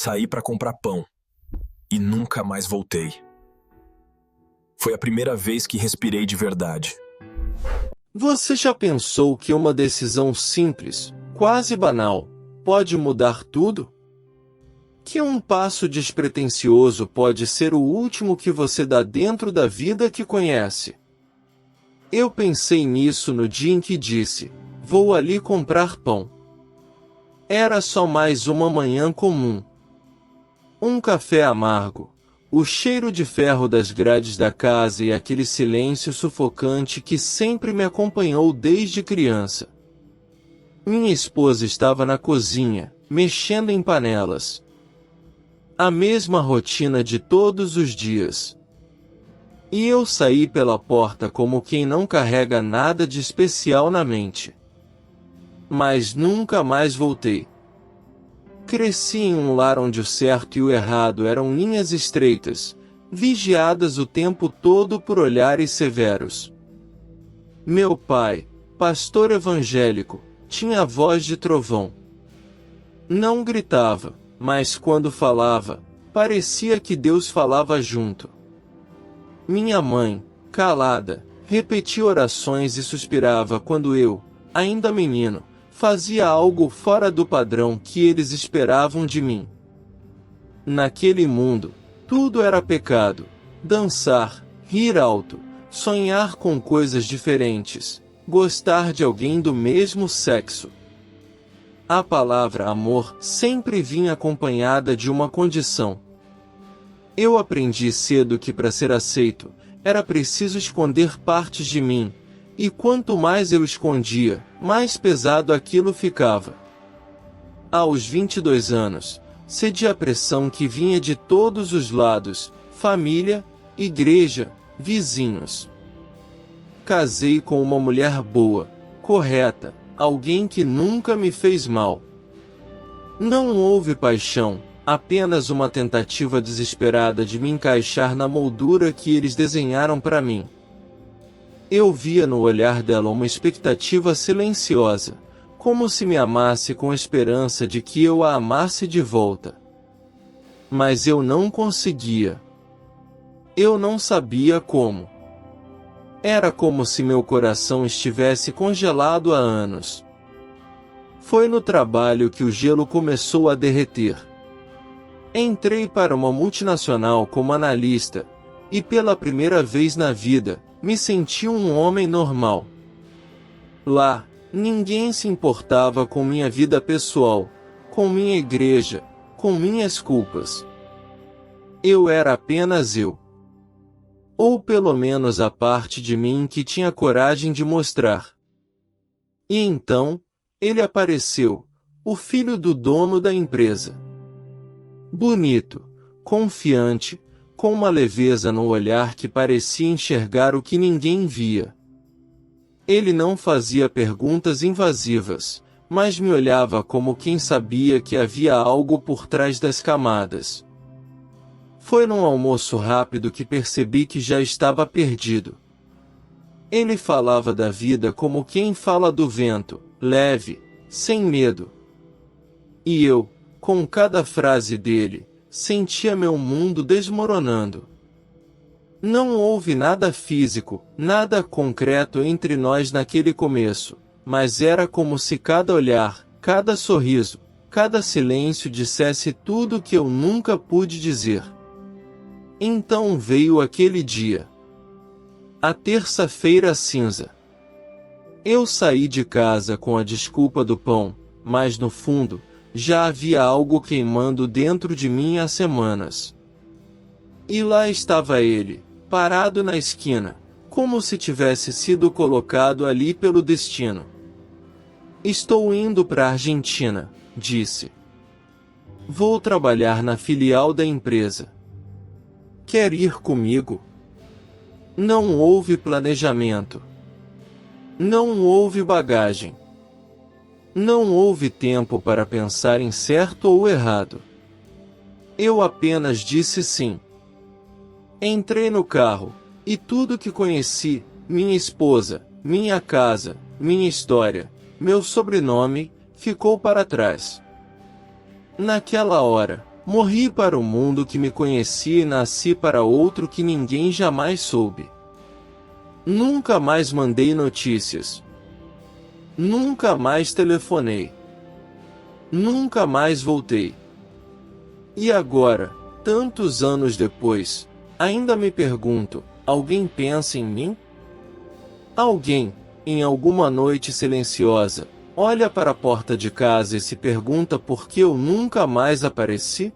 Saí para comprar pão e nunca mais voltei. Foi a primeira vez que respirei de verdade. Você já pensou que uma decisão simples, quase banal, pode mudar tudo? Que um passo despretensioso pode ser o último que você dá dentro da vida que conhece? Eu pensei nisso no dia em que disse: vou ali comprar pão. Era só mais uma manhã comum. Um café amargo, o cheiro de ferro das grades da casa e aquele silêncio sufocante que sempre me acompanhou desde criança. Minha esposa estava na cozinha, mexendo em panelas. A mesma rotina de todos os dias. E eu saí pela porta como quem não carrega nada de especial na mente. Mas nunca mais voltei. Cresci em um lar onde o certo e o errado eram linhas estreitas, vigiadas o tempo todo por olhares severos. Meu pai, pastor evangélico, tinha a voz de trovão. Não gritava, mas quando falava, parecia que Deus falava junto. Minha mãe, calada, repetia orações e suspirava quando eu, ainda menino, fazia algo fora do padrão que eles esperavam de mim. Naquele mundo, tudo era pecado: dançar, rir alto, sonhar com coisas diferentes, gostar de alguém do mesmo sexo. A palavra amor sempre vinha acompanhada de uma condição. Eu aprendi cedo que para ser aceito, era preciso esconder partes de mim, e quanto mais eu escondia, mais pesado aquilo ficava. Aos 22 anos, cedi à pressão que vinha de todos os lados: família, igreja, vizinhos. Casei com uma mulher boa, correta, alguém que nunca me fez mal. Não houve paixão, apenas uma tentativa desesperada de me encaixar na moldura que eles desenharam para mim. Eu via no olhar dela uma expectativa silenciosa, como se me amasse com a esperança de que eu a amasse de volta. Mas eu não conseguia. Eu não sabia como. Era como se meu coração estivesse congelado há anos. Foi no trabalho que o gelo começou a derreter. Entrei para uma multinacional como analista, e pela primeira vez na vida, me senti um homem normal. Lá, ninguém se importava com minha vida pessoal, com minha igreja, com minhas culpas. Eu era apenas eu. Ou pelo menos a parte de mim que tinha coragem de mostrar. E então, ele apareceu, o filho do dono da empresa. Bonito, confiante, com uma leveza no olhar que parecia enxergar o que ninguém via. Ele não fazia perguntas invasivas, mas me olhava como quem sabia que havia algo por trás das camadas. Foi num almoço rápido que percebi que já estava perdido. Ele falava da vida como quem fala do vento, leve, sem medo. E eu, com cada frase dele, sentia meu mundo desmoronando. Não houve nada físico, nada concreto entre nós naquele começo, mas era como se cada olhar, cada sorriso, cada silêncio dissesse tudo o que eu nunca pude dizer. Então veio aquele dia. A terça-feira cinza. Eu saí de casa com a desculpa do pão, mas no fundo, já havia algo queimando dentro de mim há semanas. E lá estava ele, parado na esquina, como se tivesse sido colocado ali pelo destino. Estou indo para a Argentina, disse. Vou trabalhar na filial da empresa. Quer ir comigo? Não houve planejamento. Não houve bagagem. Não houve tempo para pensar em certo ou errado. Eu apenas disse sim. Entrei no carro, e tudo que conheci, minha esposa, minha casa, minha história, meu sobrenome, ficou para trás. Naquela hora, Morri para o mundo que me conhecia e nasci para outro que ninguém jamais soube. Nunca mais mandei notícias. Nunca mais telefonei. Nunca mais voltei. E agora, tantos anos depois, ainda me pergunto: alguém pensa em mim? Alguém, em alguma noite silenciosa, olha para a porta de casa e se pergunta por que eu nunca mais apareci?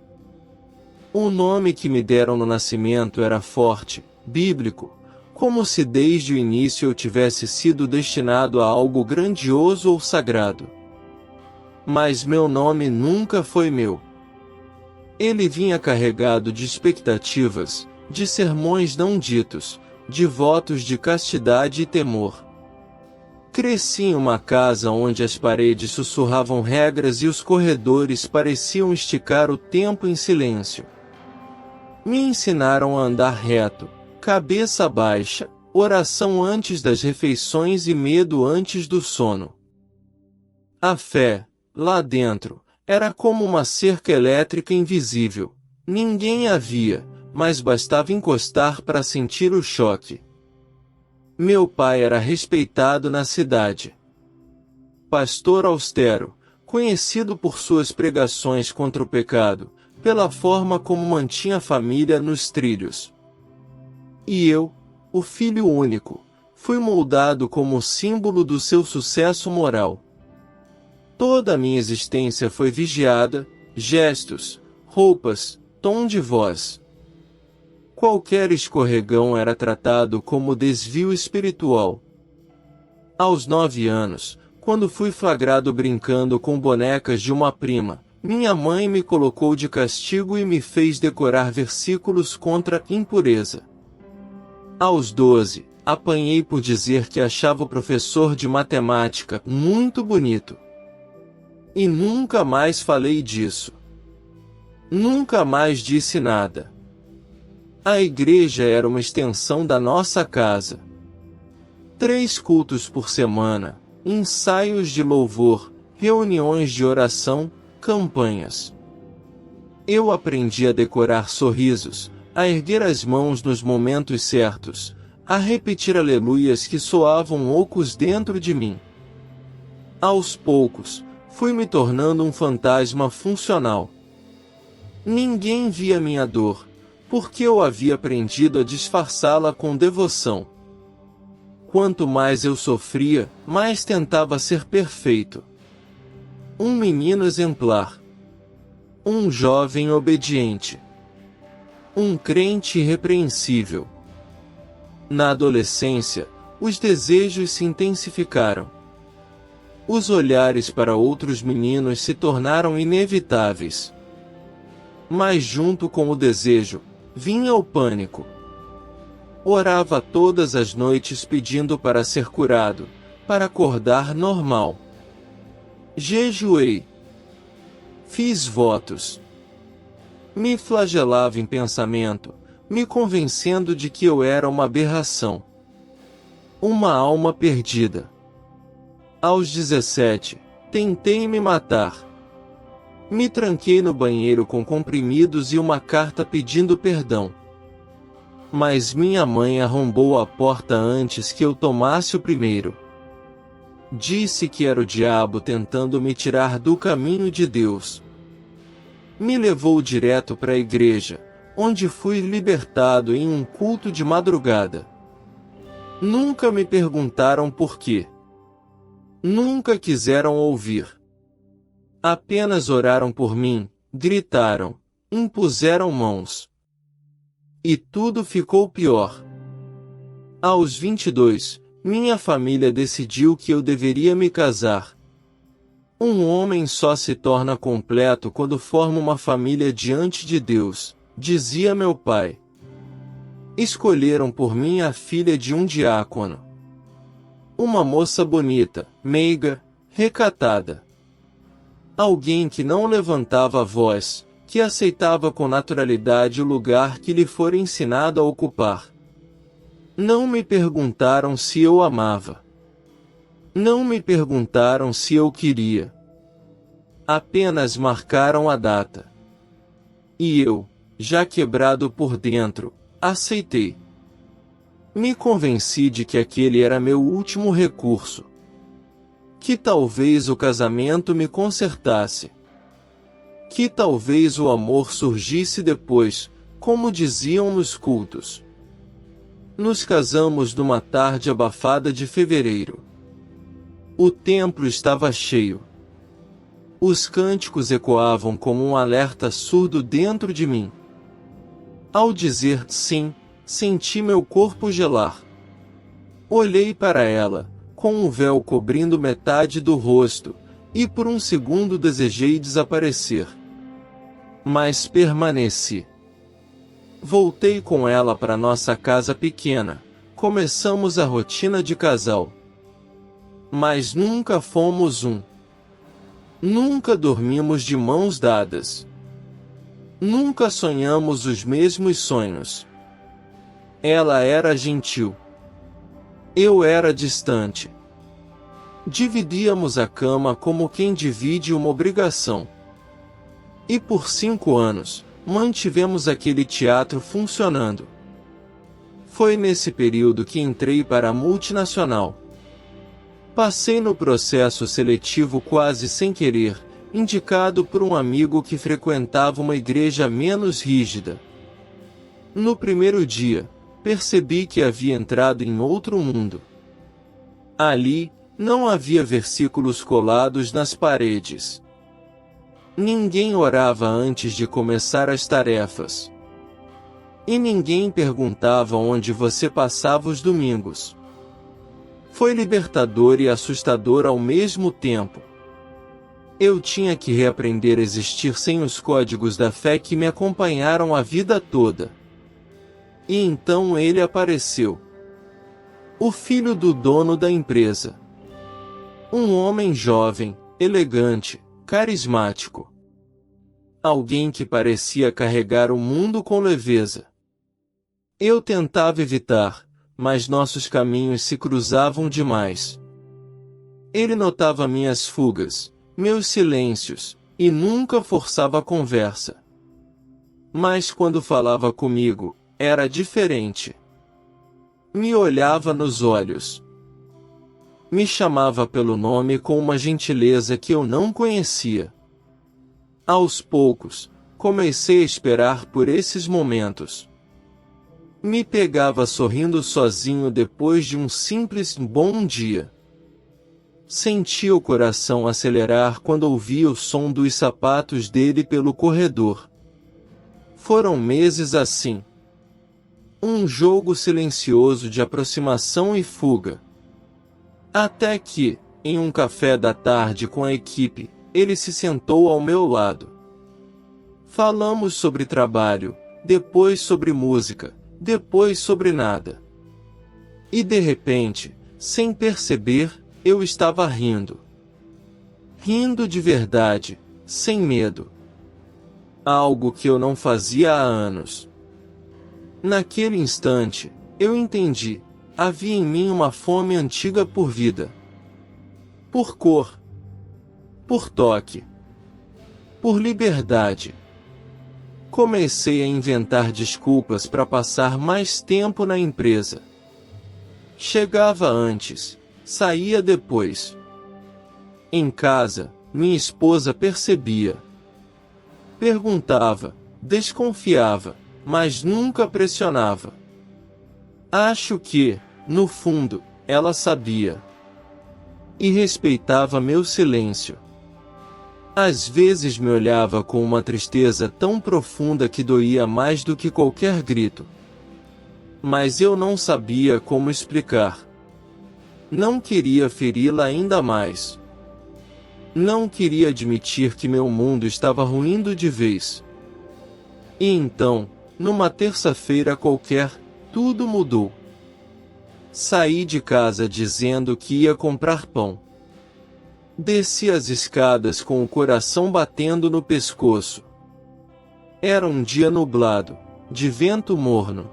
O nome que me deram no nascimento era forte, bíblico, como se desde o início eu tivesse sido destinado a algo grandioso ou sagrado. Mas meu nome nunca foi meu. Ele vinha carregado de expectativas, de sermões não ditos, de votos de castidade e temor. Cresci em uma casa onde as paredes sussurravam regras e os corredores pareciam esticar o tempo em silêncio. Me ensinaram a andar reto, cabeça baixa, oração antes das refeições e medo antes do sono. A fé, lá dentro, era como uma cerca elétrica invisível. Ninguém a via, mas bastava encostar para sentir o choque. Meu pai era respeitado na cidade. Pastor austero, conhecido por suas pregações contra o pecado, pela forma como mantinha a família nos trilhos. E eu, o filho único, fui moldado como símbolo do seu sucesso moral. Toda a minha existência foi vigiada, gestos, roupas, tom de voz. Qualquer escorregão era tratado como desvio espiritual. Aos 9 anos, quando fui flagrado brincando com bonecas de uma prima, minha mãe me colocou de castigo e me fez decorar versículos contra a impureza. Aos 12, apanhei por dizer que achava o professor de matemática muito bonito. E nunca mais falei disso. Nunca mais disse nada. A igreja era uma extensão da nossa casa. 3 cultos por semana, ensaios de louvor, reuniões de oração, campanhas. Eu aprendi a decorar sorrisos, a erguer as mãos nos momentos certos, a repetir aleluias que soavam ocos dentro de mim. Aos poucos, fui me tornando um fantasma funcional. Ninguém via minha dor, porque eu havia aprendido a disfarçá-la com devoção. Quanto mais eu sofria, mais tentava ser perfeito. Um menino exemplar. Um jovem obediente. Um crente irrepreensível. Na adolescência, os desejos se intensificaram. Os olhares para outros meninos se tornaram inevitáveis. Mas junto com o desejo, vinha o pânico. Orava todas as noites pedindo para ser curado, para acordar normal. Jejuei. Fiz votos. Me flagelava em pensamento, me convencendo de que eu era uma aberração. Uma alma perdida. Aos 17, tentei me matar. Me tranquei no banheiro com comprimidos e uma carta pedindo perdão. Mas minha mãe arrombou a porta antes que eu tomasse o primeiro. Disse que era o diabo tentando me tirar do caminho de Deus. Me levou direto para a igreja, onde fui libertado em um culto de madrugada. Nunca me perguntaram por quê. Nunca quiseram ouvir. Apenas oraram por mim, gritaram, impuseram mãos. E tudo ficou pior. Aos 22, minha família decidiu que eu deveria me casar. Um homem só se torna completo quando forma uma família diante de Deus, dizia meu pai. Escolheram por mim a filha de um diácono. Uma moça bonita, meiga, recatada. Alguém que não levantava a voz, que aceitava com naturalidade o lugar que lhe fora ensinado a ocupar. Não me perguntaram se eu amava. Não me perguntaram se eu queria. Apenas marcaram a data. E eu, já quebrado por dentro, aceitei. Me convenci de que aquele era meu último recurso. Que talvez o casamento me consertasse. Que talvez o amor surgisse depois, como diziam nos cultos. Nos casamos numa tarde abafada de fevereiro. O templo estava cheio. Os cânticos ecoavam como um alerta surdo dentro de mim. Ao dizer sim, senti meu corpo gelar. Olhei para ela, com um véu cobrindo metade do rosto, e por um segundo desejei desaparecer. Mas permaneci. Voltei com ela para nossa casa pequena. Começamos a rotina de casal. Mas nunca fomos um. Nunca dormimos de mãos dadas. Nunca sonhamos os mesmos sonhos. Ela era gentil. Eu era distante. Dividíamos a cama como quem divide uma obrigação. E por 5 anos, mantivemos aquele teatro funcionando. Foi nesse período que entrei para a multinacional. Passei no processo seletivo quase sem querer, indicado por um amigo que frequentava uma igreja menos rígida. No primeiro dia, percebi que havia entrado em outro mundo. Ali, não havia versículos colados nas paredes. Ninguém orava antes de começar as tarefas. E ninguém perguntava onde você passava os domingos. Foi libertador e assustador ao mesmo tempo. Eu tinha que reaprender a existir sem os códigos da fé que me acompanharam a vida toda. E então ele apareceu. O filho do dono da empresa. Um homem jovem, elegante, carismático. Alguém que parecia carregar o mundo com leveza. Eu tentava evitar, mas nossos caminhos se cruzavam demais. Ele notava minhas fugas, meus silêncios, e nunca forçava a conversa. Mas quando falava comigo, era diferente. Me olhava nos olhos. Me chamava pelo nome com uma gentileza que eu não conhecia. Aos poucos, comecei a esperar por esses momentos. Me pegava sorrindo sozinho depois de um simples bom dia. Sentia o coração acelerar quando ouvia o som dos sapatos dele pelo corredor. Foram meses assim. Um jogo silencioso de aproximação e fuga. Até que, em um café da tarde com a equipe, ele se sentou ao meu lado. Falamos sobre trabalho, depois sobre música, depois sobre nada. E de repente, sem perceber, eu estava rindo. Rindo de verdade, sem medo. Algo que eu não fazia há anos. Naquele instante, eu entendi, havia em mim uma fome antiga por vida. Por cor. Por toque. Por liberdade. Comecei a inventar desculpas para passar mais tempo na empresa. Chegava antes, saía depois. Em casa, minha esposa percebia. Perguntava, desconfiava, mas nunca pressionava. Acho que, no fundo, ela sabia. E respeitava meu silêncio. Às vezes me olhava com uma tristeza tão profunda que doía mais do que qualquer grito. Mas eu não sabia como explicar. Não queria feri-la ainda mais. Não queria admitir que meu mundo estava ruindo de vez. E então, numa terça-feira qualquer, tudo mudou. Saí de casa dizendo que ia comprar pão. Desci as escadas com o coração batendo no pescoço. Era um dia nublado, de vento morno.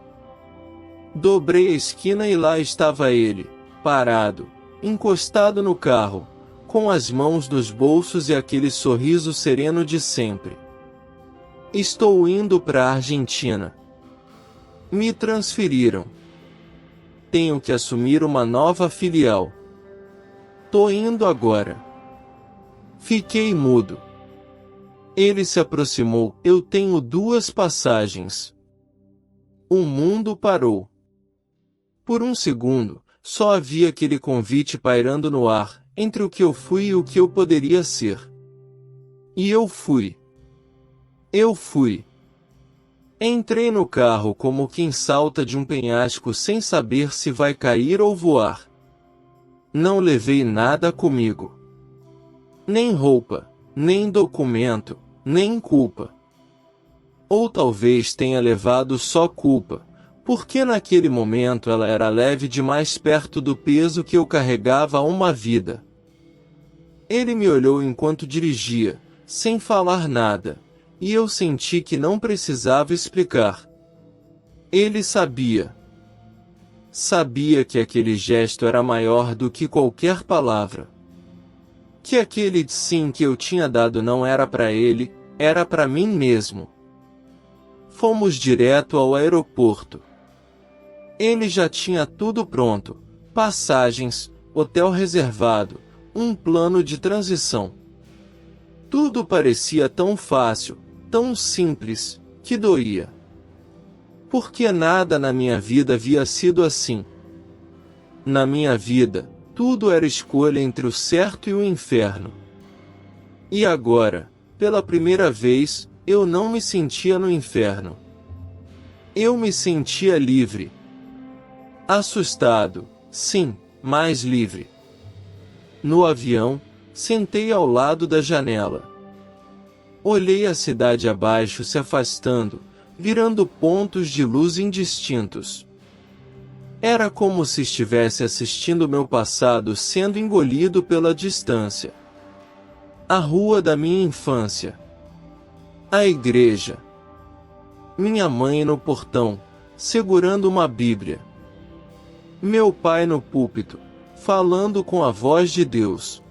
Dobrei a esquina e lá estava ele, parado, encostado no carro, com as mãos nos bolsos e aquele sorriso sereno de sempre. Estou indo para a Argentina. Me transferiram. Tenho que assumir uma nova filial. Tô indo agora. Fiquei mudo. Ele se aproximou. Eu tenho 2 passagens. O mundo parou. Por um segundo, só havia aquele convite pairando no ar, entre o que eu fui e o que eu poderia ser. E eu fui. Eu fui. Entrei no carro como quem salta de um penhasco sem saber se vai cair ou voar. Não levei nada comigo. Nem roupa, nem documento, nem culpa. Ou talvez tenha levado só culpa, porque naquele momento ela era leve demais perto do peso que eu carregava há uma vida. Ele me olhou enquanto dirigia, sem falar nada, e eu senti que não precisava explicar. Ele sabia. Sabia que aquele gesto era maior do que qualquer palavra. Que aquele sim que eu tinha dado não era para ele, era para mim mesmo. Fomos direto ao aeroporto. Ele já tinha tudo pronto: passagens, hotel reservado, um plano de transição. Tudo parecia tão fácil, tão simples, que doía. Porque nada na minha vida havia sido assim. Na minha vida, tudo era escolha entre o certo e o inferno. E agora, pela primeira vez, eu não me sentia no inferno. Eu me sentia livre. Assustado, sim, mas livre. No avião, sentei ao lado da janela. Olhei a cidade abaixo se afastando, virando pontos de luz indistintos. Era como se estivesse assistindo meu passado sendo engolido pela distância. A rua da minha infância. A igreja. Minha mãe no portão, segurando uma Bíblia. Meu pai no púlpito, falando com a voz de Deus.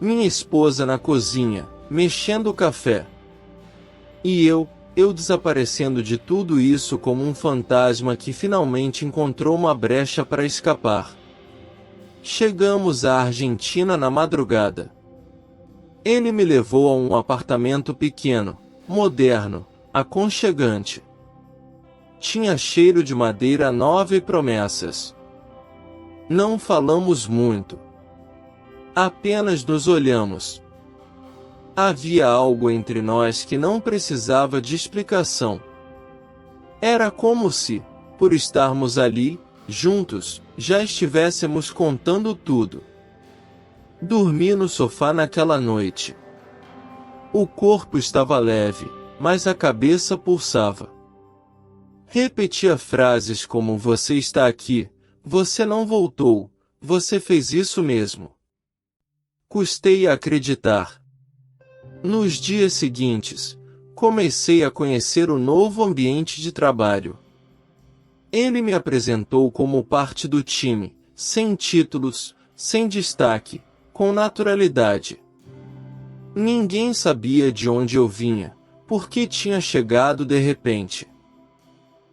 Minha esposa na cozinha, mexendo o café. E eu desaparecendo de tudo isso como um fantasma que finalmente encontrou uma brecha para escapar. Chegamos à Argentina na madrugada. Ele me levou a um apartamento pequeno, moderno, aconchegante. Tinha cheiro de madeira nova e promessas. Não falamos muito. Apenas nos olhamos. Havia algo entre nós que não precisava de explicação. Era como se, por estarmos ali, juntos, já estivéssemos contando tudo. Dormi no sofá naquela noite. O corpo estava leve, mas a cabeça pulsava. Repetia frases como: você está aqui, você não voltou, você fez isso mesmo. Custei a acreditar. Nos dias seguintes, comecei a conhecer o novo ambiente de trabalho. Ele me apresentou como parte do time, sem títulos, sem destaque, com naturalidade. Ninguém sabia de onde eu vinha, por que tinha chegado de repente.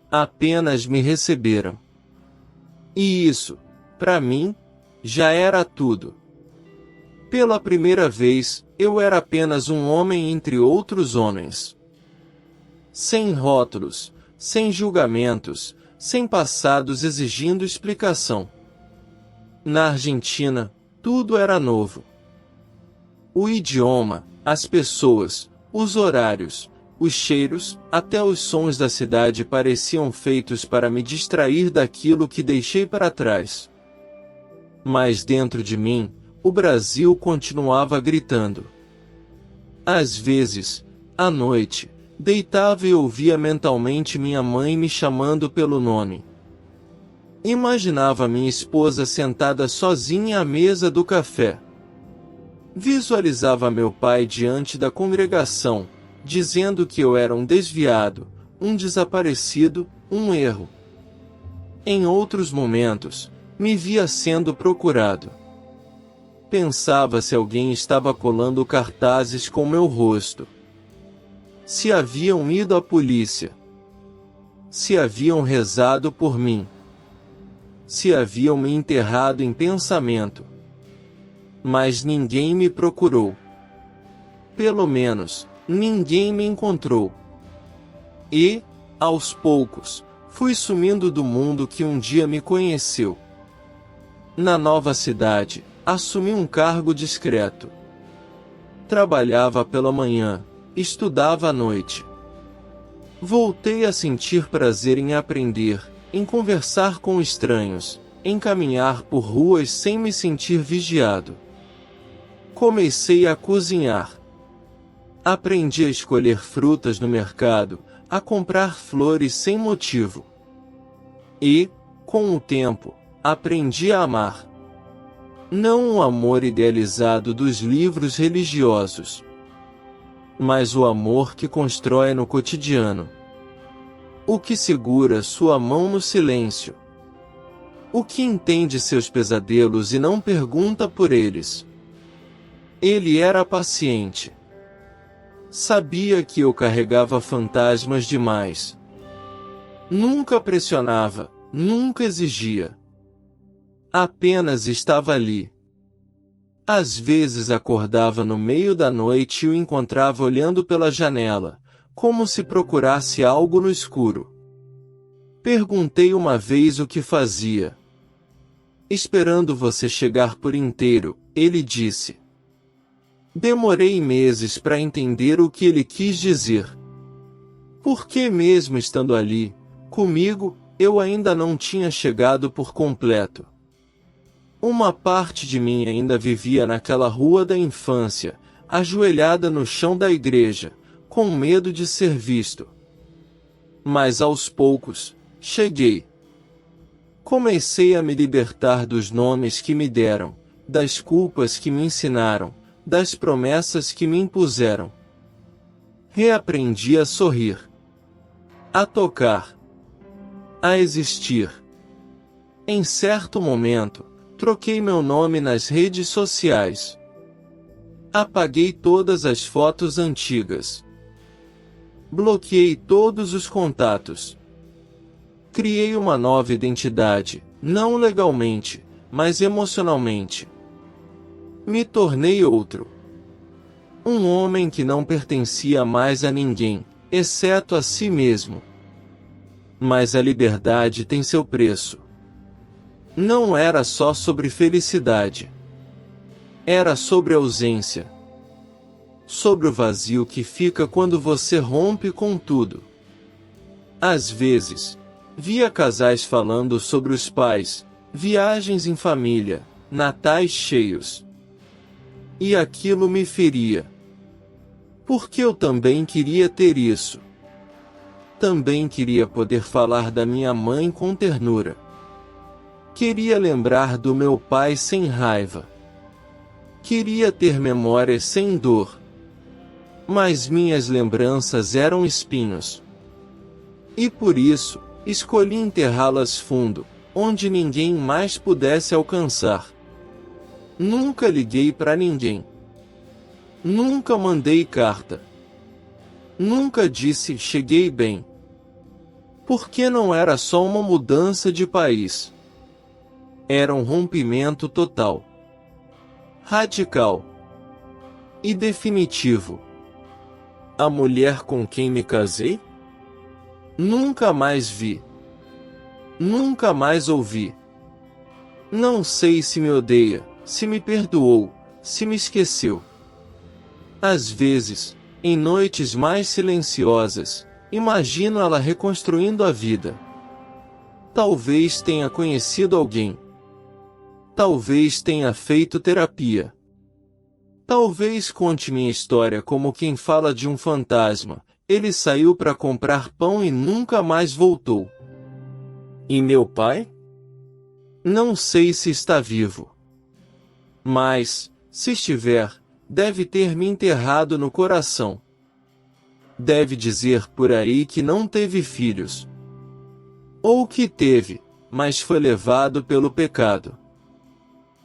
Apenas me receberam. E isso, para mim, já era tudo. Pela primeira vez, eu era apenas um homem entre outros homens. Sem rótulos, sem julgamentos, sem passados exigindo explicação. Na Argentina, tudo era novo. O idioma, as pessoas, os horários, os cheiros, até os sons da cidade pareciam feitos para me distrair daquilo que deixei para trás. Mas dentro de mim, o Brasil continuava gritando. Às vezes, à noite, deitava e ouvia mentalmente minha mãe me chamando pelo nome. Imaginava minha esposa sentada sozinha à mesa do café. Visualizava meu pai diante da congregação, dizendo que eu era um desviado, um desaparecido, um erro. Em outros momentos, me via sendo procurado. Pensava se alguém estava colando cartazes com meu rosto. se haviam ido à polícia, se haviam rezado por mim, se haviam me enterrado em pensamento. Mas ninguém me procurou. Pelo menos, ninguém me encontrou. E, aos poucos, fui sumindo do mundo que um dia me conheceu. Na nova cidade, assumi um cargo discreto. Trabalhava pela manhã, estudava à noite. Voltei a sentir prazer em aprender, em conversar com estranhos, em caminhar por ruas sem me sentir vigiado. Comecei a cozinhar. Aprendi a escolher frutas no mercado, a comprar flores sem motivo. E, com o tempo, aprendi a amar. Não o amor idealizado dos livros religiosos, mas o amor que constrói no cotidiano. O que segura sua mão no silêncio. O que entende seus pesadelos e não pergunta por eles. Ele era paciente. Sabia que eu carregava fantasmas demais. Nunca pressionava, nunca exigia. Apenas estava ali. Às vezes acordava no meio da noite e o encontrava olhando pela janela, como se procurasse algo no escuro. Perguntei uma vez o que fazia. Esperando você chegar por inteiro, ele disse. Demorei meses para entender o que ele quis dizer. Porque mesmo estando ali, comigo, eu ainda não tinha chegado por completo. Uma parte de mim ainda vivia naquela rua da infância, ajoelhada no chão da igreja, com medo de ser visto. Mas aos poucos, cheguei. Comecei a me libertar dos nomes que me deram, das culpas que me ensinaram, das promessas que me impuseram. Reaprendi a sorrir, a tocar, a existir. Em certo momento, troquei meu nome nas redes sociais. Apaguei todas as fotos antigas. Bloqueei todos os contatos. Criei uma nova identidade, não legalmente, mas emocionalmente. Me tornei outro. Um homem que não pertencia mais a ninguém, exceto a si mesmo. Mas a liberdade tem seu preço. Não era só sobre felicidade. Era sobre ausência. Sobre o vazio que fica quando você rompe com tudo. Às vezes, via casais falando sobre os pais, viagens em família, natais cheios. E aquilo me feria. Porque eu também queria ter isso. Também queria poder falar da minha mãe com ternura. Queria lembrar do meu pai sem raiva. Queria ter memórias sem dor. Mas minhas lembranças eram espinhos. E por isso, escolhi enterrá-las fundo, onde ninguém mais pudesse alcançar. Nunca liguei para ninguém. Nunca mandei carta. Nunca disse cheguei bem. Porque não era só uma mudança de país. Era um rompimento total. Radical. E definitivo. A mulher com quem me casei? Nunca mais vi. Nunca mais ouvi. Não sei se me odeia, se me perdoou, se me esqueceu. Às vezes, em noites mais silenciosas, imagino ela reconstruindo a vida. Talvez tenha conhecido alguém. Talvez tenha feito terapia. Talvez conte minha história como quem fala de um fantasma. Ele saiu para comprar pão e nunca mais voltou. E meu pai? Não sei se está vivo. Mas, se estiver, deve ter me enterrado no coração. Deve dizer por aí que não teve filhos. Ou que teve, mas foi levado pelo pecado.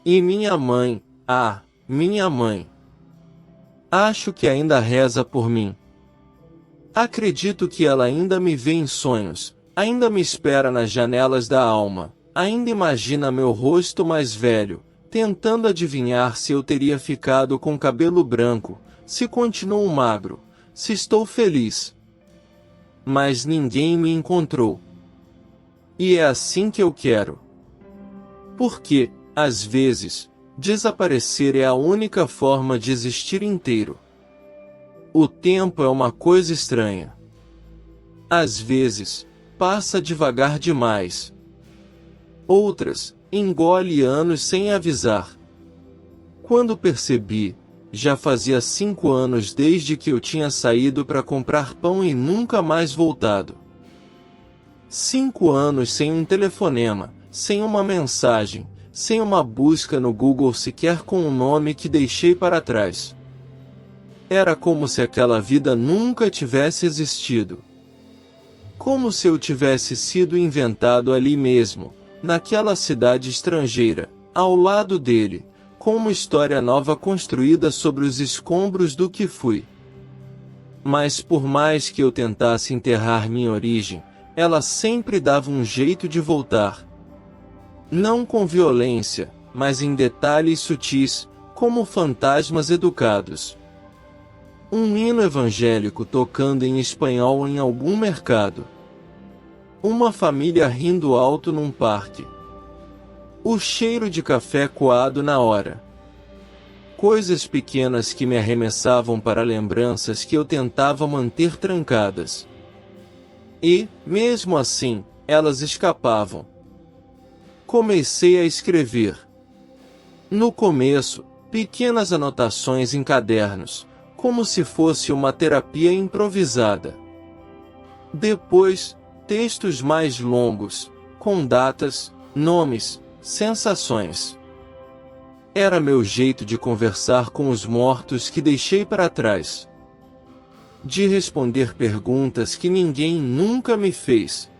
E minha mãe, minha mãe. Acho que ainda reza por mim. Acredito que ela ainda me vê em sonhos, ainda me espera nas janelas da alma, ainda imagina meu rosto mais velho, tentando adivinhar se eu teria ficado com cabelo branco, se continuo magro, se estou feliz. Mas ninguém me encontrou. E é assim que eu quero. Porque, às vezes, desaparecer é a única forma de existir inteiro. O tempo é uma coisa estranha. Às vezes, passa devagar demais. Outras, engole anos sem avisar. Quando percebi, já fazia 5 anos desde que eu tinha saído para comprar pão e nunca mais voltado. 5 anos sem um telefonema, sem uma mensagem, sem uma busca no Google sequer com um nome que deixei para trás. Era como se aquela vida nunca tivesse existido. Como se eu tivesse sido inventado ali mesmo, naquela cidade estrangeira, ao lado dele, com uma história nova construída sobre os escombros do que fui. Mas por mais que eu tentasse enterrar minha origem, ela sempre dava um jeito de voltar. Não com violência, mas em detalhes sutis, como fantasmas educados. Um hino evangélico tocando em espanhol em algum mercado. Uma família rindo alto num parque. O cheiro de café coado na hora. Coisas pequenas que me arremessavam para lembranças que eu tentava manter trancadas. E, mesmo assim, elas escapavam. Comecei a escrever. No começo, pequenas anotações em cadernos, como se fosse uma terapia improvisada. Depois, textos mais longos, com datas, nomes, sensações. Era meu jeito de conversar com os mortos que deixei para trás. De responder perguntas que ninguém nunca me fez.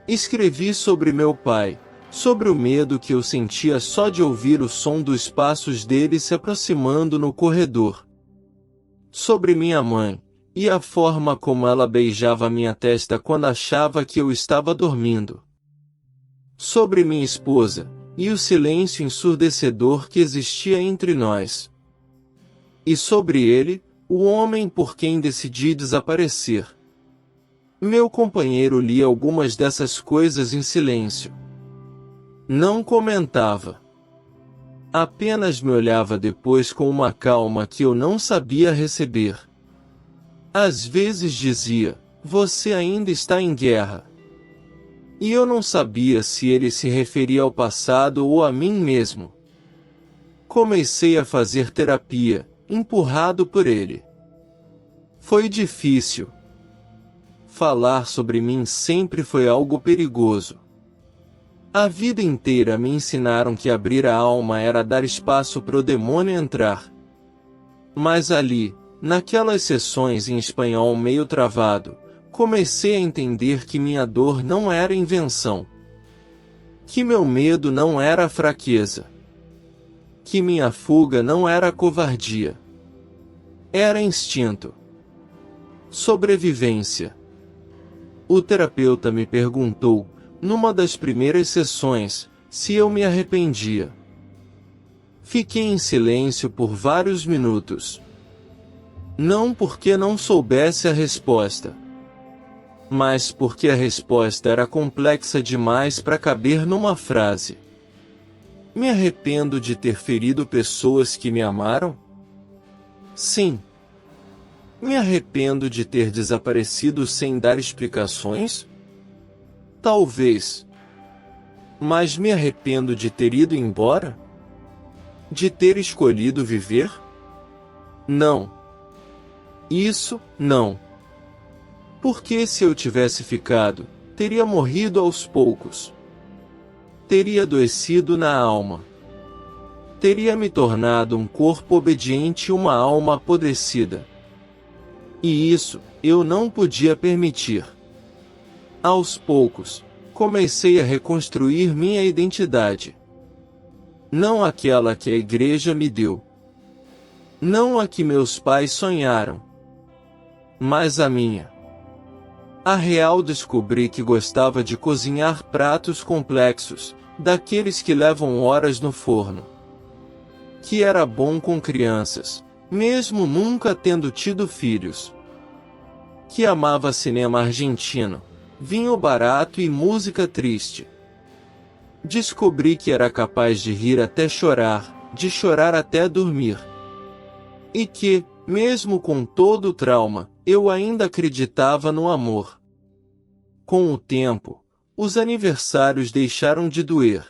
Escrevi sobre meu pai, sobre o medo que eu sentia só de ouvir o som dos passos dele se aproximando no corredor. Sobre minha mãe, e a forma como ela beijava minha testa quando achava que eu estava dormindo. Sobre minha esposa, e o silêncio ensurdecedor que existia entre nós. E sobre ele, o homem por quem decidi desaparecer. Meu companheiro lia algumas dessas coisas em silêncio. Não comentava. Apenas me olhava depois com uma calma que eu não sabia receber. Às vezes dizia, você ainda está em guerra. E eu não sabia se ele se referia ao passado ou a mim mesmo. Comecei a fazer terapia, empurrado por ele. Foi difícil. Falar sobre mim sempre foi algo perigoso. A vida inteira me ensinaram que abrir a alma era dar espaço para o demônio entrar. Mas ali, naquelas sessões em espanhol meio travado, comecei a entender que minha dor não era invenção. Que meu medo não era fraqueza. Que minha fuga não era covardia. Era instinto. Sobrevivência. O terapeuta me perguntou, numa das primeiras sessões, se eu me arrependia. Fiquei em silêncio por vários minutos. Não porque não soubesse a resposta, mas porque a resposta era complexa demais para caber numa frase. Me arrependo de ter ferido pessoas que me amaram? Sim. Me arrependo de ter desaparecido sem dar explicações? Talvez. Mas me arrependo de ter ido embora? De ter escolhido viver? Não. Isso, não. Porque se eu tivesse ficado, teria morrido aos poucos. Teria adoecido na alma. Teria me tornado um corpo obediente e uma alma apodrecida. E isso, eu não podia permitir. Aos poucos, comecei a reconstruir minha identidade. Não aquela que a igreja me deu. Não a que meus pais sonharam. mas a minha. A real descobri que gostava de cozinhar pratos complexos, daqueles que levam horas no forno. Que era bom com crianças, mesmo nunca tendo tido filhos. Que amava cinema argentino, vinho barato e música triste. Descobri que era capaz de rir até chorar, de chorar até dormir. E que, mesmo com todo o trauma, eu ainda acreditava no amor. Com o tempo, os aniversários deixaram de doer.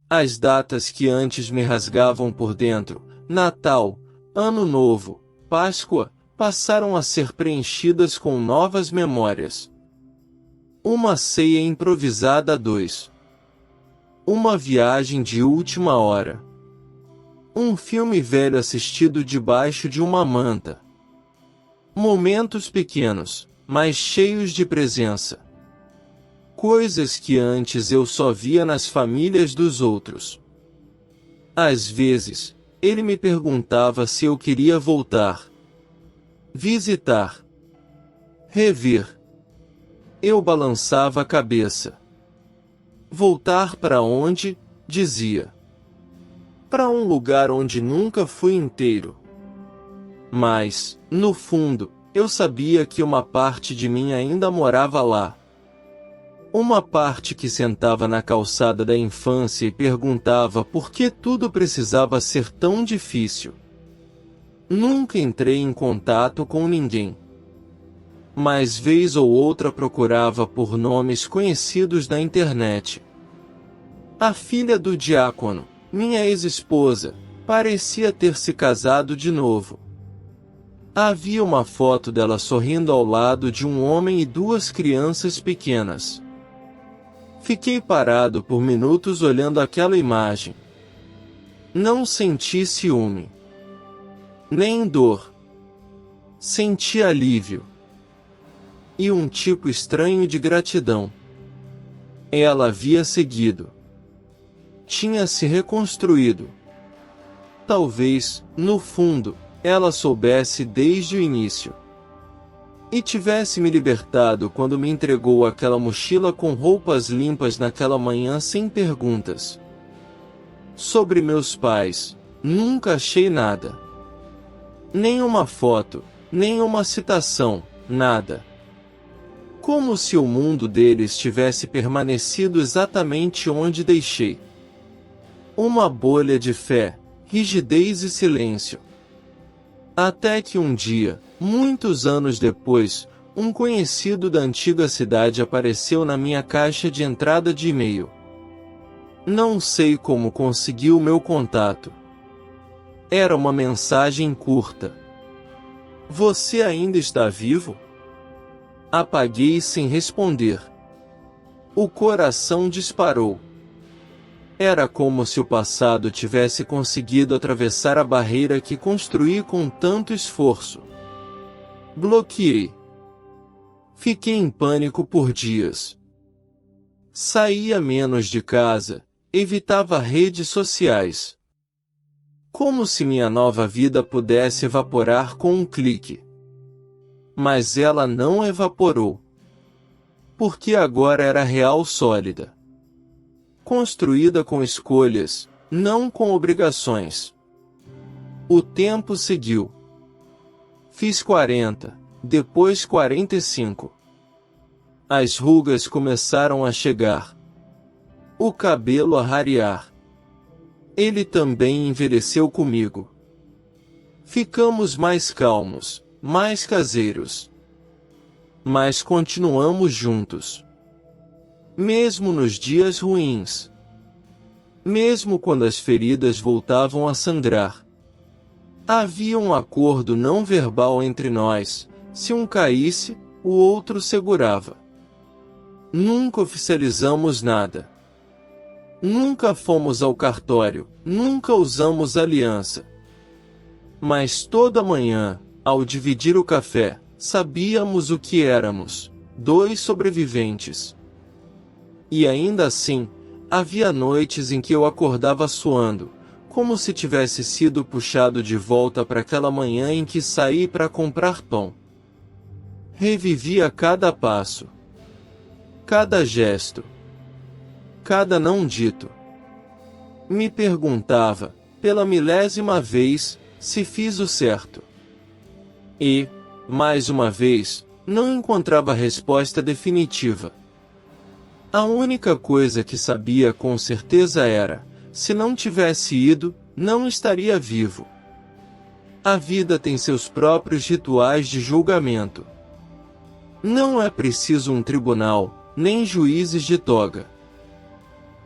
As datas que antes me rasgavam por dentro, Natal, Ano Novo, Páscoa, passaram a ser preenchidas com novas memórias. Uma ceia improvisada a dois. Uma viagem de última hora. Um filme velho assistido debaixo de uma manta. Momentos pequenos, mas cheios de presença. Coisas que antes eu só via nas famílias dos outros. Às vezes, ele me perguntava se eu queria voltar. Visitar. Rever. Eu balançava a cabeça. Voltar para onde? Dizia. Para um lugar onde nunca fui inteiro. Mas, no fundo, eu sabia que uma parte de mim ainda morava lá. Uma parte que sentava na calçada da infância e perguntava por que tudo precisava ser tão difícil. Nunca entrei em contato com ninguém. Mas vez ou outra procurava por nomes conhecidos na internet. A filha do diácono, minha ex-esposa, parecia ter se casado de novo. Havia uma foto dela sorrindo ao lado de um homem e duas crianças pequenas. Fiquei parado por minutos olhando aquela imagem. Não senti ciúme. Nem dor. Senti alívio. E um tipo estranho de gratidão. Ela havia seguido. Tinha se reconstruído. Talvez, no fundo, ela soubesse desde o início. E tivesse me libertado quando me entregou aquela mochila com roupas limpas naquela manhã sem perguntas. Sobre meus pais, nunca achei nada. Nem uma foto, nem uma citação, nada. Como se o mundo deles tivesse permanecido exatamente onde deixei. Uma bolha de fé, rigidez e silêncio. Até que um dia, muitos anos depois, um conhecido da antiga cidade apareceu na minha caixa de entrada de e-mail. Não sei como conseguiu meu contato. Era uma mensagem curta. Você ainda está vivo? Apaguei sem responder. O coração disparou. Era como se o passado tivesse conseguido atravessar a barreira que construí com tanto esforço. Bloqueei. Fiquei em pânico por dias. Saía menos de casa, evitava redes sociais. Como se minha nova vida pudesse evaporar com um clique. Mas ela não evaporou. Porque agora era real sólida. Construída com escolhas, não com obrigações. O tempo seguiu. Fiz 40, depois 45. As rugas começaram a chegar. O cabelo a rarear. Ele também envelheceu comigo. Ficamos mais calmos, mais caseiros. Mas continuamos juntos. Mesmo nos dias ruins. Mesmo quando as feridas voltavam a sangrar. Havia um acordo não verbal entre nós, se um caísse, o outro segurava. Nunca oficializamos nada. Nunca fomos ao cartório, nunca usamos aliança. Mas toda manhã, ao dividir o café, sabíamos o que éramos, 2 sobreviventes. E ainda assim, havia noites em que eu acordava suando, como se tivesse sido puxado de volta para aquela manhã em que saí para comprar pão. Revivia cada passo, cada gesto, cada não dito. Me perguntava, pela milésima vez, se fiz o certo. E, mais uma vez, não encontrava resposta definitiva. A única coisa que sabia com certeza era, se não tivesse ido, não estaria vivo. A vida tem seus próprios rituais de julgamento. Não é preciso um tribunal, nem juízes de toga.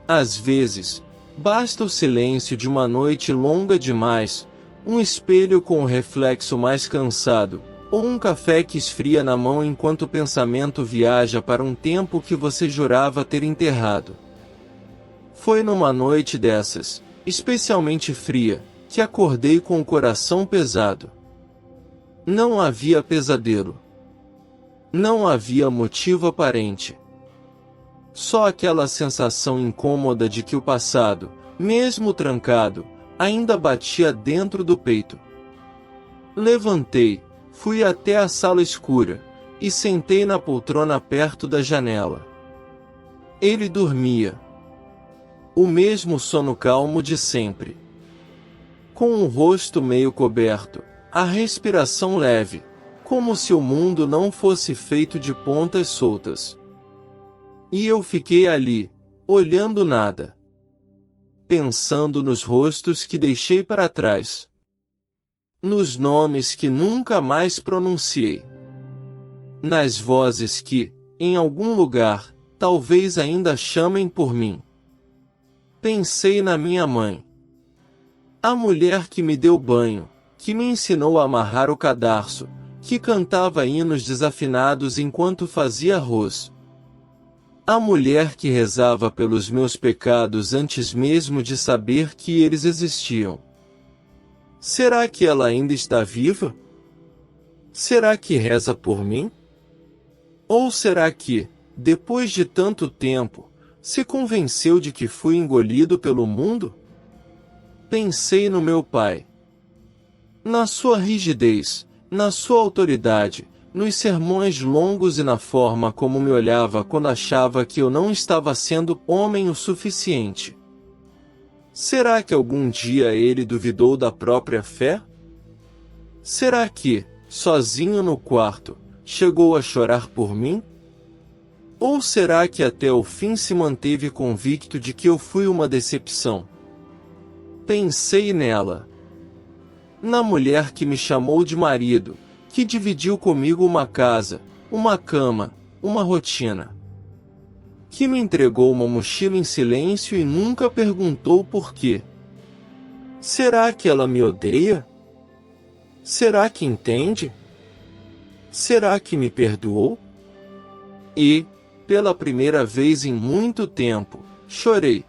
Às vezes, basta o silêncio de uma noite longa demais, um espelho com o reflexo mais cansado, ou um café que esfria na mão enquanto o pensamento viaja para um tempo que você jurava ter enterrado. Foi numa noite dessas, especialmente fria, que acordei com o coração pesado. Não havia pesadelo. Não havia motivo aparente. Só aquela sensação incômoda de que o passado, mesmo trancado, ainda batia dentro do peito. Levantei, fui até a sala escura, e sentei na poltrona perto da janela. Ele dormia. O mesmo sono calmo de sempre. Com o rosto meio coberto, a respiração leve, como se o mundo não fosse feito de pontas soltas. E eu fiquei ali, olhando nada. Pensando nos rostos que deixei para trás. Nos nomes que nunca mais pronunciei. Nas vozes que, em algum lugar, talvez ainda chamem por mim. Pensei na minha mãe. A mulher que me deu banho, que me ensinou a amarrar o cadarço, que cantava hinos desafinados enquanto fazia arroz. A mulher que rezava pelos meus pecados antes mesmo de saber que eles existiam. Será que ela ainda está viva? Será que reza por mim? Ou será que, depois de tanto tempo, se convenceu de que fui engolido pelo mundo? Pensei no meu pai. Na sua rigidez, na sua autoridade, nos sermões longos e na forma como me olhava quando achava que eu não estava sendo homem o suficiente. Será que algum dia ele duvidou da própria fé? Será que, sozinho no quarto, chegou a chorar por mim? Ou será que até o fim se manteve convicto de que eu fui uma decepção? Pensei nela. Na mulher que me chamou de marido, que dividiu comigo uma casa, uma cama, uma rotina. Que me entregou uma mochila em silêncio e nunca perguntou por quê. Será que ela me odeia? Será que entende? Será que me perdoou? E, pela primeira vez em muito tempo, chorei.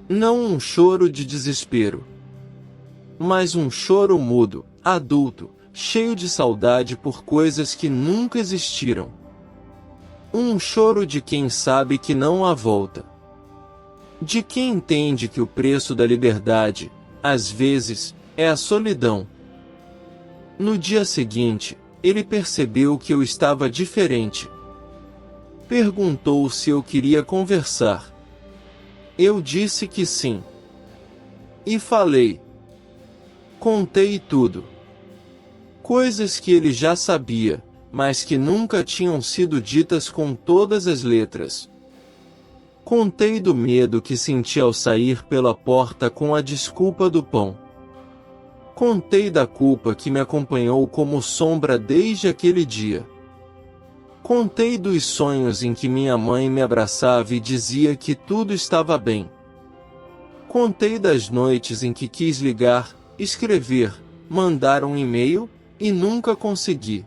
Não um choro de desespero, mas um choro mudo, adulto, cheio de saudade por coisas que nunca existiram. Um choro de quem sabe que não há volta. De quem entende que o preço da liberdade, às vezes, é a solidão. No dia seguinte, ele percebeu que eu estava diferente. Perguntou se eu queria conversar. Eu disse que sim. E falei. Contei tudo. Coisas que ele já sabia, mas que nunca tinham sido ditas com todas as letras. Contei do medo que senti ao sair pela porta com a desculpa do pão. Contei da culpa que me acompanhou como sombra desde aquele dia. Contei dos sonhos em que minha mãe me abraçava e dizia que tudo estava bem. Contei das noites em que quis ligar, escrever, mandar um e-mail, e nunca consegui.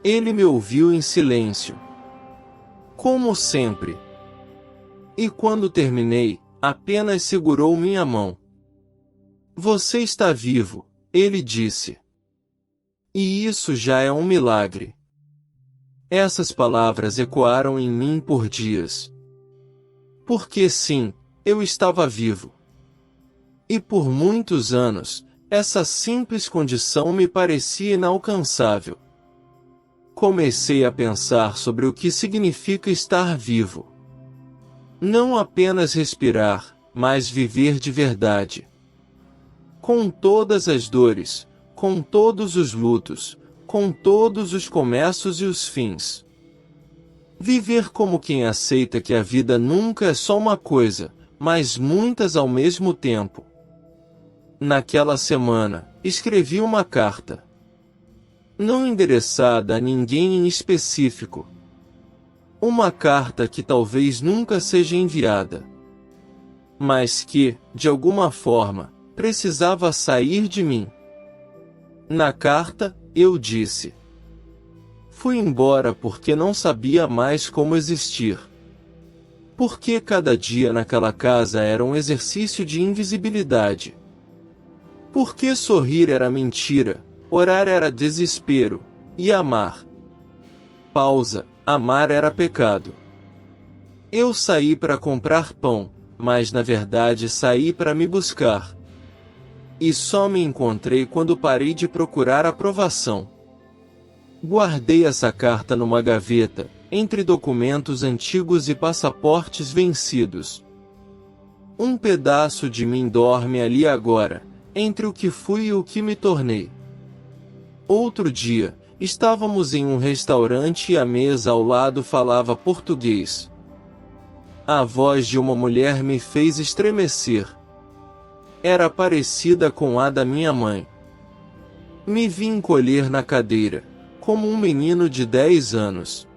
Ele me ouviu em silêncio. Como sempre. E quando terminei, apenas segurou minha mão. Você está vivo, ele disse. E isso já é um milagre. Essas palavras ecoaram em mim por dias. Porque sim, eu estava vivo. E por muitos anos, essa simples condição me parecia inalcançável. Comecei a pensar sobre o que significa estar vivo. Não apenas respirar, mas viver de verdade. Com todas as dores, com todos os lutos, com todos os começos e os fins. Viver como quem aceita que a vida nunca é só uma coisa, mas muitas ao mesmo tempo. Naquela semana, escrevi uma carta. Não endereçada a ninguém em específico. Uma carta que talvez nunca seja enviada. Mas que, de alguma forma, precisava sair de mim. Na carta, eu disse: fui embora porque não sabia mais como existir. Porque cada dia naquela casa era um exercício de invisibilidade. Porque sorrir era mentira, orar era desespero, e amar. Pausa, amar era pecado. Eu saí para comprar pão, mas na verdade saí para me buscar. E só me encontrei quando parei de procurar aprovação. Guardei essa carta numa gaveta, entre documentos antigos e passaportes vencidos. Um pedaço de mim dorme ali agora, entre o que fui e o que me tornei. Outro dia, estávamos em um restaurante e a mesa ao lado falava português. A voz de uma mulher me fez estremecer. Era parecida com a da minha mãe. Me vi encolher na cadeira, como um menino de 10 anos.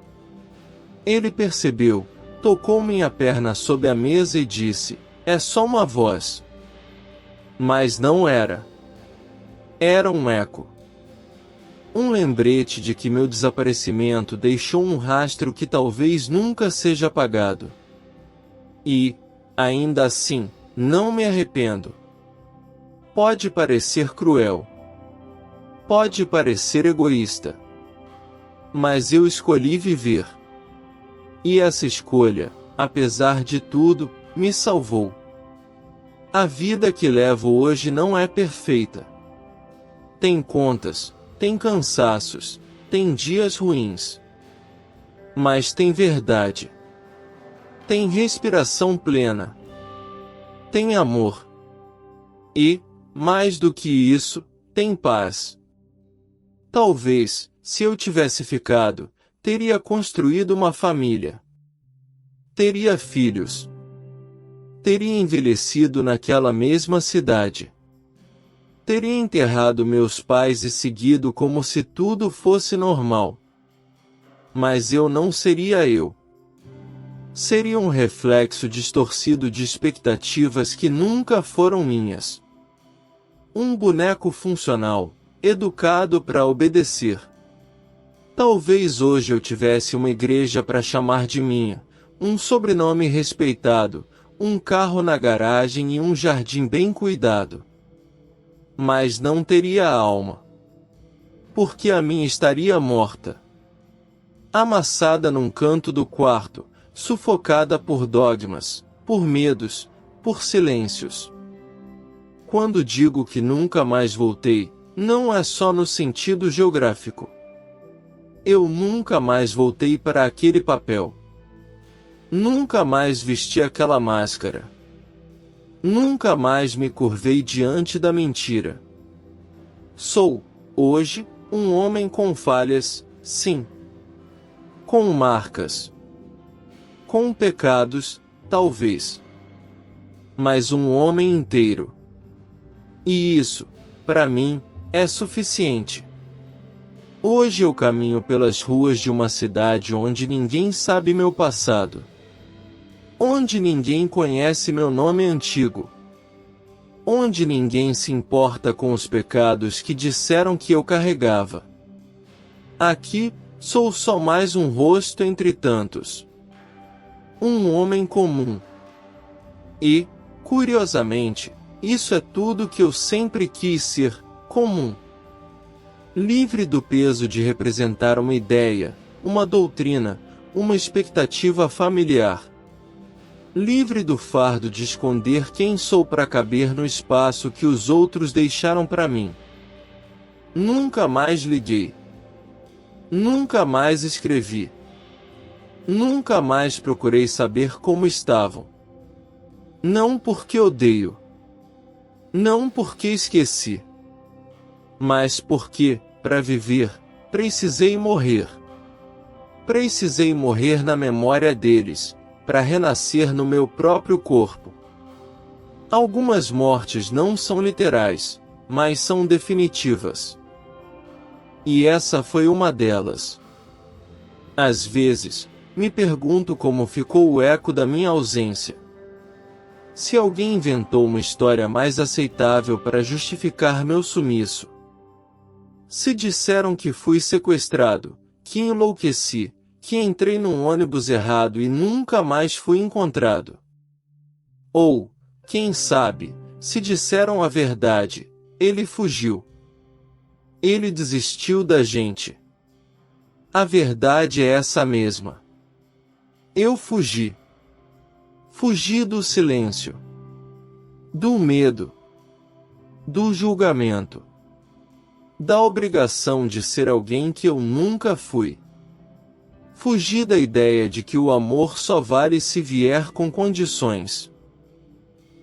Ele percebeu, tocou minha perna sob a mesa e disse: é só uma voz. Mas não era. Era um eco. Um lembrete de que meu desaparecimento deixou um rastro que talvez nunca seja apagado. E, ainda assim, não me arrependo. Pode parecer cruel. Pode parecer egoísta. Mas eu escolhi viver. E essa escolha, apesar de tudo, me salvou. A vida que levo hoje não é perfeita. Tem contas, tem cansaços, tem dias ruins. Mas tem verdade. Tem respiração plena. Tem amor. E, mais do que isso, tem paz. Talvez, se eu tivesse ficado, teria construído uma família. Teria filhos. Teria envelhecido naquela mesma cidade. Teria enterrado meus pais e seguido como se tudo fosse normal. Mas eu não seria eu. Seria um reflexo distorcido de expectativas que nunca foram minhas. Um boneco funcional, educado para obedecer. Talvez hoje eu tivesse uma igreja para chamar de minha, um sobrenome respeitado, um carro na garagem e um jardim bem cuidado. Mas não teria alma. Porque a minha estaria morta. Amassada num canto do quarto, sufocada por dogmas, por medos, por silêncios. Quando digo que nunca mais voltei, não é só no sentido geográfico. Eu nunca mais voltei para aquele papel. Nunca mais vesti aquela máscara. Nunca mais me curvei diante da mentira. Sou, hoje, um homem com falhas, sim. Com marcas. Com pecados, talvez. Mas um homem inteiro. E isso, para mim, é suficiente. Hoje eu caminho pelas ruas de uma cidade onde ninguém sabe meu passado. Onde ninguém conhece meu nome antigo. Onde ninguém se importa com os pecados que disseram que eu carregava. Aqui, sou só mais um rosto entre tantos. Um homem comum. E, curiosamente, isso é tudo que eu sempre quis ser, comum. Livre do peso de representar uma ideia, uma doutrina, uma expectativa familiar. Livre do fardo de esconder quem sou para caber no espaço que os outros deixaram para mim. Nunca mais liguei. Nunca mais escrevi. Nunca mais procurei saber como estavam. Não porque odeio. Não porque esqueci. Mas porque, para viver, precisei morrer. Precisei morrer na memória deles, para renascer no meu próprio corpo. Algumas mortes não são literais, mas são definitivas. E essa foi uma delas. Às vezes, me pergunto como ficou o eco da minha ausência. Se alguém inventou uma história mais aceitável para justificar meu sumiço. Se disseram que fui sequestrado, que enlouqueci, que entrei num ônibus errado e nunca mais fui encontrado. Ou, quem sabe, se disseram a verdade, ele fugiu. Ele desistiu da gente. A verdade é essa mesma. Eu fugi. Fugi do silêncio. Do medo. Do julgamento. Da obrigação de ser alguém que eu nunca fui. Fugi da ideia de que o amor só vale se vier com condições.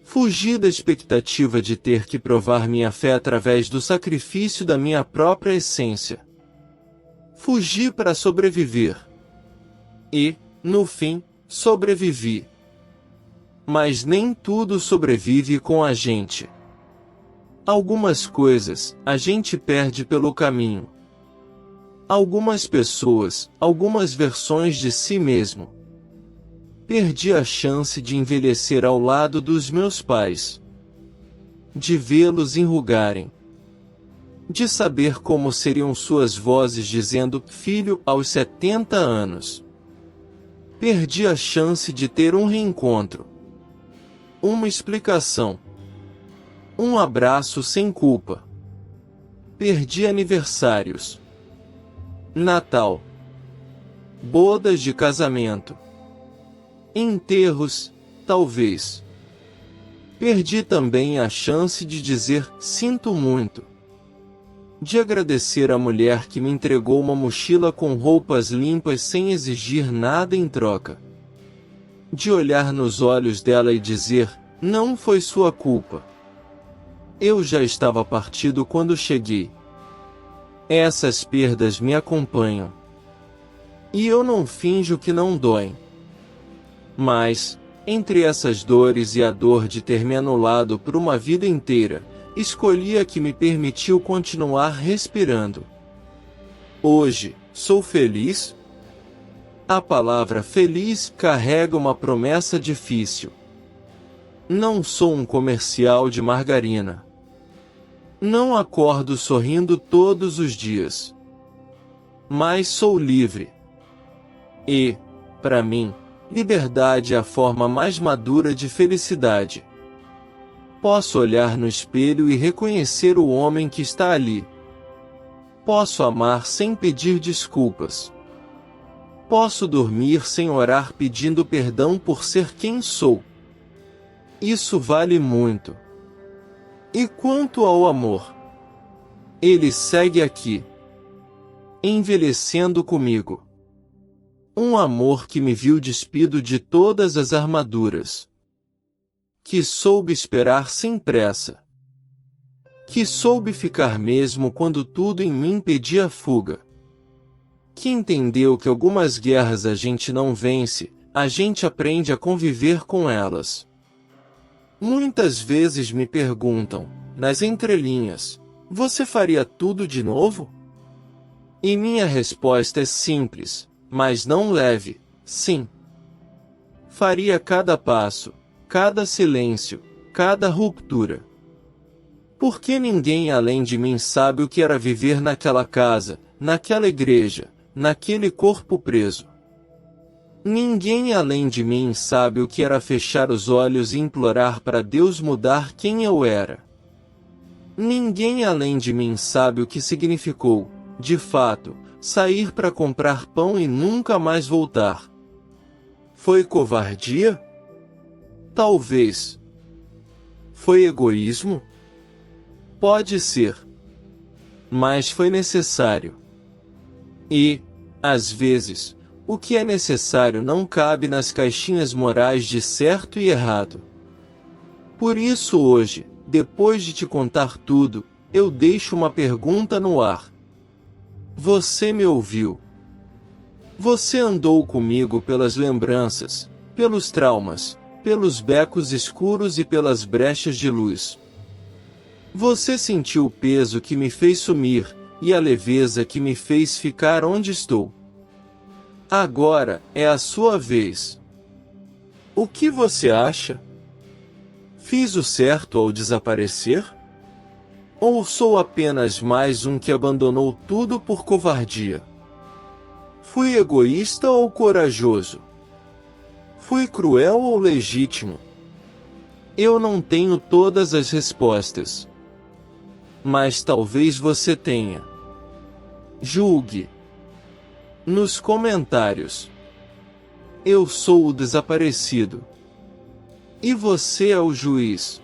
Fugi da expectativa de ter que provar minha fé através do sacrifício da minha própria essência. Fugi para sobreviver. E, no fim, sobrevivi. Mas nem tudo sobrevive com a gente. Algumas coisas a gente perde pelo caminho. Algumas pessoas, algumas versões de si mesmo. Perdi a chance de envelhecer ao lado dos meus pais. De vê-los enrugarem. De saber como seriam suas vozes dizendo "filho" aos 70 anos. Perdi a chance de ter um reencontro. Uma explicação. Um abraço sem culpa. Perdi aniversários. Natal. Bodas de casamento. Enterros, talvez. Perdi também a chance de dizer "sinto muito". De agradecer à mulher que me entregou uma mochila com roupas limpas sem exigir nada em troca. De olhar nos olhos dela e dizer, não foi sua culpa. Eu já estava partido quando cheguei. Essas perdas me acompanham. E eu não finjo que não doem. Mas, entre essas dores e a dor de ter me anulado por uma vida inteira, escolhi a que me permitiu continuar respirando. Hoje, sou feliz? A palavra feliz carrega uma promessa difícil. Não sou um comercial de margarina. Não acordo sorrindo todos os dias. Mas sou livre. E, para mim, liberdade é a forma mais madura de felicidade. Posso olhar no espelho e reconhecer o homem que está ali. Posso amar sem pedir desculpas. Posso dormir sem orar pedindo perdão por ser quem sou. Isso vale muito. E quanto ao amor? Ele segue aqui, envelhecendo comigo. Um amor que me viu despido de todas as armaduras. Que soube esperar sem pressa. Que soube ficar mesmo quando tudo em mim pedia fuga. Que entendeu que algumas guerras a gente não vence, a gente aprende a conviver com elas. Muitas vezes me perguntam, nas entrelinhas, você faria tudo de novo? E minha resposta é simples, mas não leve, sim. Faria cada passo, cada silêncio, cada ruptura. Porque ninguém além de mim sabe o que era viver naquela casa, naquela igreja, naquele corpo preso. Ninguém além de mim sabe o que era fechar os olhos e implorar para Deus mudar quem eu era. Ninguém além de mim sabe o que significou, de fato, sair para comprar pão e nunca mais voltar. Foi covardia? Talvez. Foi egoísmo? Pode ser. Mas foi necessário. E, às vezes, o que é necessário não cabe nas caixinhas morais de certo e errado. Por isso hoje, depois de te contar tudo, eu deixo uma pergunta no ar. Você me ouviu? Você andou comigo pelas lembranças, pelos traumas, pelos becos escuros e pelas brechas de luz. Você sentiu o peso que me fez sumir, e a leveza que me fez ficar onde estou. Agora é a sua vez. O que você acha? Fiz o certo ao desaparecer? Ou sou apenas mais um que abandonou tudo por covardia? Fui egoísta ou corajoso? Fui cruel ou legítimo? Eu não tenho todas as respostas. Mas talvez você tenha. Julgue. Nos comentários. Eu sou o desaparecido. E você é o juiz.